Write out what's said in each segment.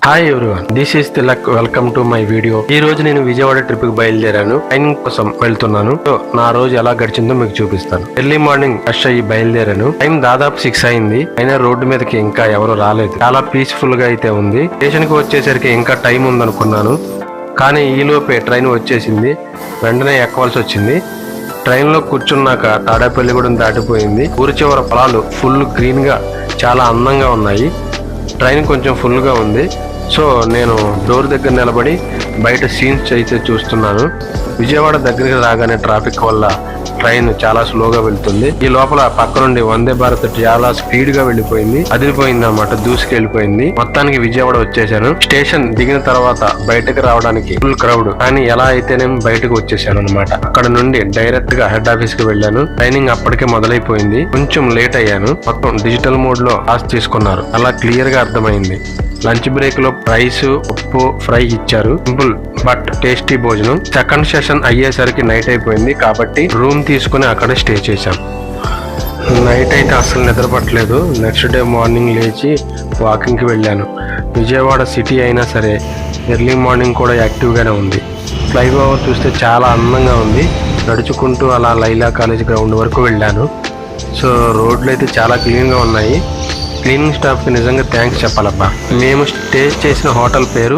Hi everyone, this is Tilak. Welcome to my video. ఈ రోజు నేను విజయవాడ ట్రిప్ కి బయలుదేరాను. ట్రైనింగ్ కోసం వెళ్తున్నాను. సో నా రోజు ఎలా గడిచిందో మీకు చూపిస్తాను. ఎర్లీ మార్నింగ్ ఫ్రెష్ అయ్యి బయలుదేరాను. టైం దాదాపు 6 అయింది. అయినా రోడ్డు మీదకి ఇంకా ఎవరు రాలేదు. చాలా పీస్ఫుల్ గా అయితే ఉంది. స్టేషన్ కి వచ్చేసరికి ఇంకా టైం ఉందనుకున్నాను, కానీ ఈలోపే ట్రైన్ వచ్చేసింది. వెంటనే ఎక్కవలసి వచ్చింది. ట్రైన్ లో కూర్చున్నాక తాడేపల్లిగూడెం దాటిపోయింది. ఊరి చివర పొలాలు ఫుల్ గ్రీన్ గా చాలా అందంగా ఉన్నాయి. ట్రైన్ కొంచెం ఫుల్ గా ఉంది. సో నేను డోర్ దగ్గర నిలబడి బయట సీన్స్ అయితే చూస్తున్నాను. విజయవాడ దగ్గరికి రాగానే ట్రాఫిక్ వల్ల ట్రైన్ చాలా స్లోగా వెళ్తుంది. ఈ లోపల పక్క నుండి వందే భారత్ చాలా స్పీడ్ గా వెళ్ళిపోయింది. అదిరిపోయింది అన్నమాట, దూసుకెళ్లిపోయింది. మొత్తానికి విజయవాడ వచ్చేసాను. స్టేషన్ దిగిన తర్వాత బయటకు రావడానికి ఫుల్ క్రౌడ్, కానీ ఎలా అయితేనే బయటకు వచ్చేసాను అనమాట. అక్కడ నుండి డైరెక్ట్ గా హెడ్ ఆఫీస్ కి వెళ్ళాను. ట్రైనింగ్ అప్పటికే మొదలైపోయింది. కొంచెం లేట్ అయ్యాను. మొత్తం డిజిటల్ మోడ్ లో పాస్ తీసుకున్నారు. అలా క్లియర్ గా అర్థమైంది. లంచ్ బ్రేక్ లో రైస్, ఉప్పు, ఫ్రై ఇచ్చారు. సింపుల్ బట్ టేస్టీ భోజనం. సెకండ్ సెషన్ అయ్యేసరికి నైట్ అయిపోయింది కాబట్టి రూమ్ తీసుకుని అక్కడే స్టే చేశాం. నైట్ అయితే అసలు నిద్రపట్టలేదు. నెక్స్ట్ డే మార్నింగ్ లేచి వాకింగ్కి వెళ్ళాను. విజయవాడ సిటీ అయినా సరే ఎర్లీ మార్నింగ్ కూడా యాక్టివ్గానే ఉంది. ఫ్లైఓవర్ చూస్తే చాలా అందంగా ఉంది. నడుచుకుంటూ అలా లైలా కాలేజ్ గ్రౌండ్ వరకు వెళ్ళాను. సో రోడ్లు అయితే చాలా క్లీన్గా ఉన్నాయి. క్లీనింగ్ స్టాఫ్కి నిజంగా థ్యాంక్స్ చెప్పాలబ్బా. మేము స్టే చేసిన హోటల్ పేరు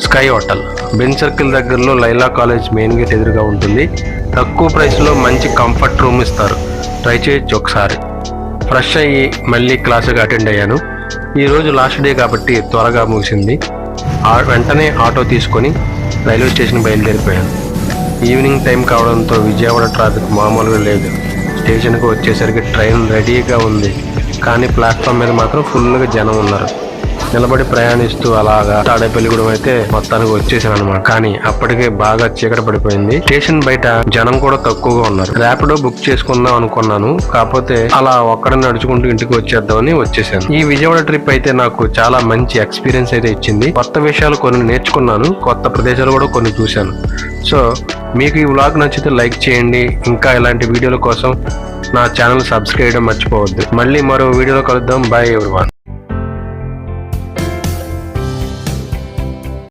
స్కై హోటల్. బెన్ సర్కిల్ దగ్గరలో లైలా కాలేజ్ మెయిన్ గేట్ ఎదురుగా ఉంటుంది. తక్కువ ప్రైస్లో మంచి కంఫర్ట్ రూమ్ ఇస్తారు. ట్రై చేయొచ్చు ఒకసారి. ఫ్రెష్ అయ్యి మళ్ళీ క్లాసుకి అటెండ్ అయ్యాను. ఈరోజు లాస్ట్ డే కాబట్టి త్వరగా ముగిసింది. వెంటనే ఆటో తీసుకొని రైల్వే స్టేషన్ బయలుదేరిపోయాను. ఈవినింగ్ టైం కావడంతో విజయవాడ ట్రాఫిక్ మామూలుగా లేదు. స్టేషన్కి వచ్చేసరికి ట్రైన్ రెడీగా ఉంది, కానీ ప్లాట్ఫామ్ మీద మాత్రం ఫుల్గా జనం ఉన్నారు. నిలబడి ప్రయాణిస్తూ అలాగా తాడేపల్లిగూడెం అయితే మొత్తానికి వచ్చేసాను అనమాట. కానీ అప్పటికే బాగా చీకటి పడిపోయింది. స్టేషన్ బయట జనం కూడా తక్కువగా ఉన్నారు. ర్యాపిడో బుక్ చేసుకుందాం అనుకున్నాను, కాకపోతే అలా ఒక్కడ నడుచుకుంటూ ఇంటికి వచ్చేద్దామని వచ్చేసాను. ఈ విజయవాడ ట్రిప్ అయితే నాకు చాలా మంచి ఎక్స్పీరియన్స్ అయితే ఇచ్చింది. కొత్త విషయాలు కొన్ని నేర్చుకున్నాను. కొత్త ప్రదేశాలు కూడా కొన్ని చూశాను. సో మీకు ఈ వ్లాగ్ నచ్చితే లైక్ చేయండి. ఇంకా ఇలాంటి వీడియోల కోసం నా ఛానల్ సబ్స్క్రైబ్ చేయడం మర్చిపోవద్దు. మళ్ళీ మరో వీడియోలో కలుద్దాం. Bye everyone.